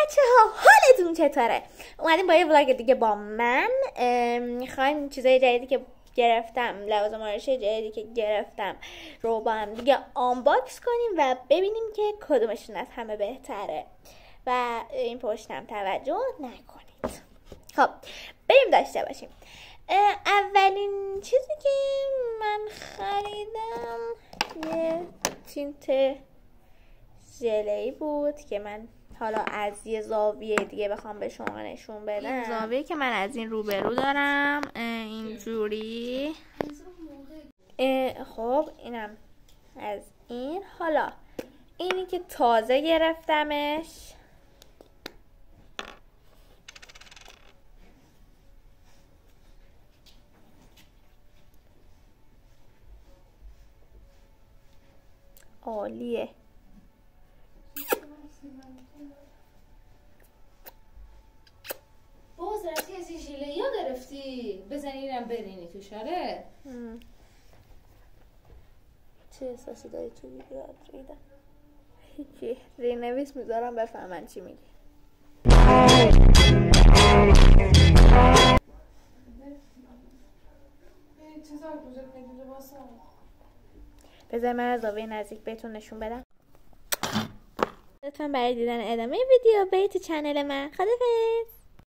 بچه ها حالتون چطوره؟ اومدیم با یه ولاگ دیگه با من. میخوایم چیزای جدیدی که گرفتم، لوازم آرایشی جدیدی که گرفتم رو با هم دیگه آنباکس کنیم و ببینیم که کدومشون از همه بهتره و این پشتم توجه نکنید. خب بریم داشته باشیم. اولین چیزی که من خریدم یه تینت ژله‌ای بود که من حالا از یه زاویه دیگه بخوام به شما نشون بدم. این زاویه که من از این روبرو دارم اینجوری. خب اینم از این. حالا اینی که تازه گرفتمش عالیه. باز رفتی از این ژله ها گرفتی بزنی اینم برینی تو شاره. چه احساسی داری تو ویدیو ریدن؟ هیچی، رینویس میذارم بفهمن چی میگی. بذار من از زاویه نزدیک بهتون نشون بدم. لطفا برای دیدن ادامه ویدیو برید تو چنل من. خدافظ.